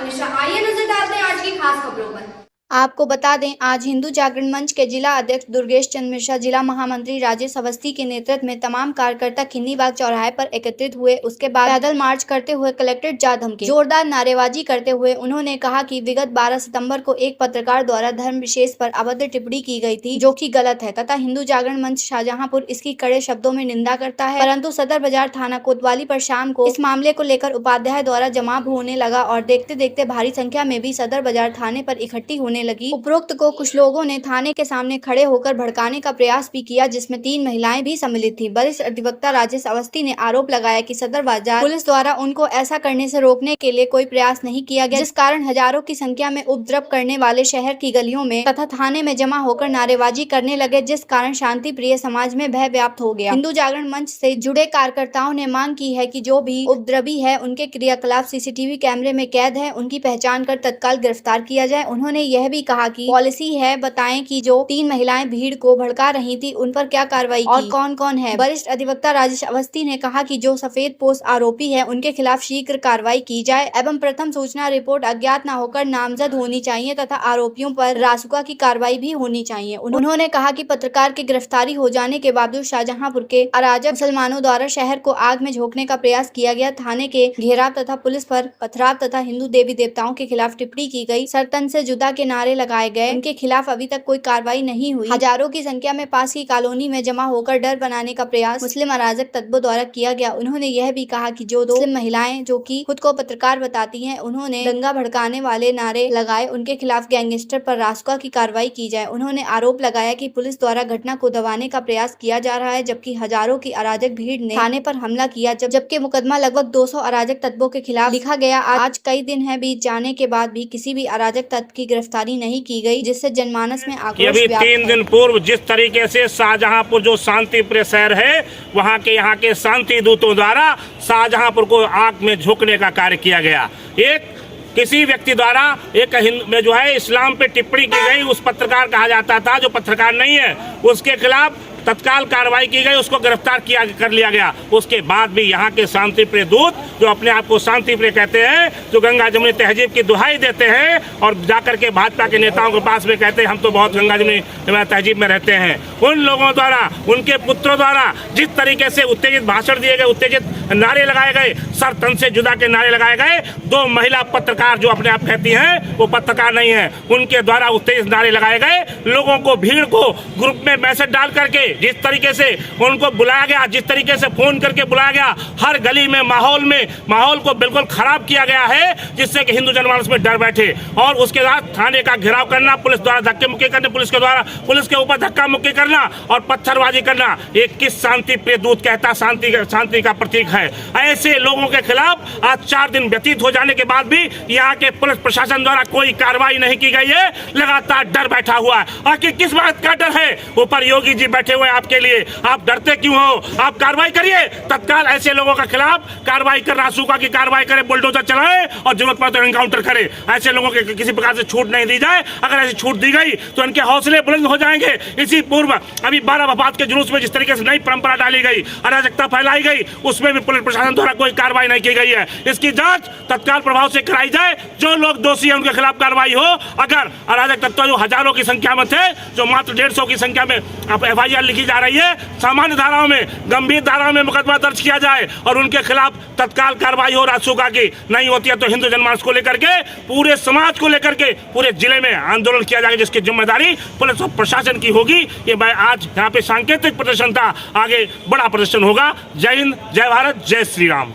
चंद्रमिश्रा। आइए नजर डालते हैं आज की खास खबरों पर। आपको बता दें, आज हिंदू जागरण मंच के जिला अध्यक्ष दुर्गेश चंद्र मिश्रा, जिला महामंत्री राजेश अवस्थी के नेतृत्व में तमाम कार्यकर्ता खिन्नी बाग चौराहे पर एकत्रित हुए। उसके बाद पैदल मार्च करते हुए कलेक्ट्रेट जा धमके। जोरदार नारेबाजी करते हुए उन्होंने कहा कि विगत 12 सितंबर को एक पत्रकार द्वारा धर्म विशेष पर अभद्र टिप्पणी की गई थी, जो कि गलत है, तथा हिंदू जागरण मंच शाहजहांपुर इसकी कड़े शब्दों में निंदा करता है। परंतु सदर बाजार थाना कोतवाली पर शाम को इस मामले को लेकर उपाध्याय द्वारा जमाव होने लगा और देखते देखते भारी संख्या में भी सदर बाजार थाने पर इकट्ठी होने लगी। उपरोक्त को कुछ लोगों ने थाने के सामने खड़े होकर भड़काने का प्रयास भी किया, जिसमें 3 महिलाएं भी सम्मिलित थी। वरिष्ठ अधिवक्ता राजेश अवस्थी ने आरोप लगाया कि सदर बाजार पुलिस द्वारा उनको ऐसा करने से रोकने के लिए कोई प्रयास नहीं किया गया, जिस कारण हजारों की संख्या में उपद्रव करने वाले शहर की गलियों में तथा थाने में जमा होकर नारेबाजी करने लगे, जिस कारण शांति प्रिय समाज में भय व्याप्त हो गया। हिंदू जागरण मंच से जुड़े कार्यकर्ताओं ने मांग की है कि जो भी उपद्रवी है उनके क्रियाकलाप सीसीटीवी कैमरे में कैद है, उनकी पहचान कर तत्काल गिरफ्तार किया जाए। उन्होंने यह भी कहा कि पॉलिसी है, बताएं कि जो 3 महिलाएं भीड़ को भड़का रही थी उन पर क्या कार्रवाई और कौन कौन है। वरिष्ठ अधिवक्ता राजेश अवस्थी ने कहा कि जो सफेद पोस्ट आरोपी है उनके खिलाफ शीघ्र कार्रवाई की जाए एवं प्रथम सूचना रिपोर्ट अज्ञात न होकर नामजद होनी चाहिए तथा आरोपियों पर रासुका की कार्रवाई भी होनी चाहिए। उन्होंने कहा कि पत्रकार की गिरफ्तारी हो जाने के बावजूद शाहजहांपुर के अराजक मुसलमानों द्वारा शहर को आग में झोंकने का प्रयास किया गया, थाने के घेराव तथा पुलिस पर पथराव तथा हिंदू देवी देवताओं के खिलाफ टिप्पणी की गई, सरतन से जुदा के नारे लगाए गए, उनके खिलाफ अभी तक कोई कार्रवाई नहीं हुई। हजारों की संख्या में पास की कॉलोनी में जमा होकर डर बनाने का प्रयास मुस्लिम अराजक तत्वों द्वारा किया गया। उन्होंने यह भी कहा कि जो 2 मुस्लिम महिलाएं जो कि खुद को पत्रकार बताती हैं, उन्होंने दंगा भड़काने वाले नारे लगाए, उनके खिलाफ गैंगस्टर पर रासुका की कार्रवाई की जाए। उन्होंने आरोप लगाया कि पुलिस द्वारा घटना को दबाने का प्रयास किया जा रहा है, जबकि हजारों की अराजक भीड़ ने थाने पर हमला किया, जबकि मुकदमा लगभग 200 अराजक तत्वों के खिलाफ लिखा गया। आज कई दिन है बीत जाने के बाद भी किसी भी अराजक तत्व की गिरफ्तारी नहीं की गई, जिससे जनमानस में आक्रोश अभी 3 दिन पूर्व जिस तरीके से शाहजहांपुर जो शांति प्रिय शहर है, वहाँ के शांति दूतों द्वारा शाहजहांपुर को आग में झोंकने का कार्य किया गया। एक किसी व्यक्ति द्वारा एक में जो है इस्लाम पे टिप्पणी की गई, उस पत्रकार कहा जाता था जो पत्रकार नहीं है, उसके खिलाफ तत्काल कार्रवाई की गई, उसको गिरफ्तार कर लिया गया। उसके बाद भी यहाँ के शांति प्रिय दूत जो अपने आप को शांति प्रिय कहते हैं, जो गंगा जमुनी तहजीब की दुहाई देते हैं और जाकर के भाजपा के नेताओं के पास में कहते हैं हम तो बहुत गंगा जमुनी तहजीब में रहते हैं, उन लोगों द्वारा, उनके पुत्रों द्वारा जिस तरीके से उत्तेजित भाषण दिए गए, उत्तेजित नारे लगाए गए, सर तन से जुदा के नारे लगाए गए, 2 महिला पत्रकार जो अपने आप कहती हैं वो पत्रकार नहीं है, उनके द्वारा उत्तेजित नारे लगाए गए, लोगों को, भीड़ को ग्रुप में मैसेज डाल करके जिस तरीके से उनको बुलाया गया, जिस तरीके से फोन करके बुलाया गया, हर गली में माहौल को बिल्कुल खराब किया गया है, जिससे कि हिंदू जनमानस में डर बैठे। और उसके बाद थाने का घेराव करना, पुलिस द्वारा धक्के मुक्की करने, पुलिस के ऊपर धक्का मुक्की करना और पत्थरबाजी करना, एक किस शांति प्रिय दूत कहता शांति का प्रतीक है। ऐसे लोगों के खिलाफ आज 4 दिन व्यतीत हो जाने के बाद भी यहाँ के पुलिस प्रशासन द्वारा कोई कार्रवाई नहीं की गई है, लगातार डर बैठा हुआ है। आखिर किस बात का डर है? ऊपर योगी जी बैठे हुए आपके लिए, आप डरते क्यों हो? आप कार्रवाई करिए, तत्काल ऐसे लोगों के खिलाफ कार्रवाई कर, रासुका की कार्रवाई करे, बुलडोजर चलाए और जरूरत पड़े तो एनकाउंटर करे। ऐसे लोगों के किसी प्रकार से छूट नहीं दी जाए। अगर ऐसी छूट दी गई तो इनके हौसले बुलंद हो जाएंगे। इसी पूर्व अभी 12 वफात के जुलूस में जिस तरीके से नई परंपरा डाली गई, अराजकता फैलाई गई, उसमें भी पुलिस प्रशासन द्वारा कोई कार्रवाई नहीं की गई है। इसकी जांच तत्काल प्रभाव से कराई जाए, जो लोग दोषी हैं उनके खिलाफ कार्रवाई हो। अगर अराजक तत्व जो हजारों की संख्या में थे, जो मात्र 150 की संख्या में FIR लिखी जा रही है, सामान्य धाराओं में, गंभीर धाराओं में मुकदमा दर्ज किया जाए और उनके खिलाफ तत्काल कार्रवाई हो। रासुका की नहीं होती है तो हिंदू जनमानस को लेकर के, पूरे समाज को लेकर के पूरे जिले में आंदोलन किया जाएगा, जिसकी जिम्मेदारी पुलिस और प्रशासन की होगी। ये मैं आज यहाँ पे सांकेतिक प्रदर्शन था, आगे बड़ा प्रदर्शन होगा। जय हिंद, जय भारत, जय श्री राम।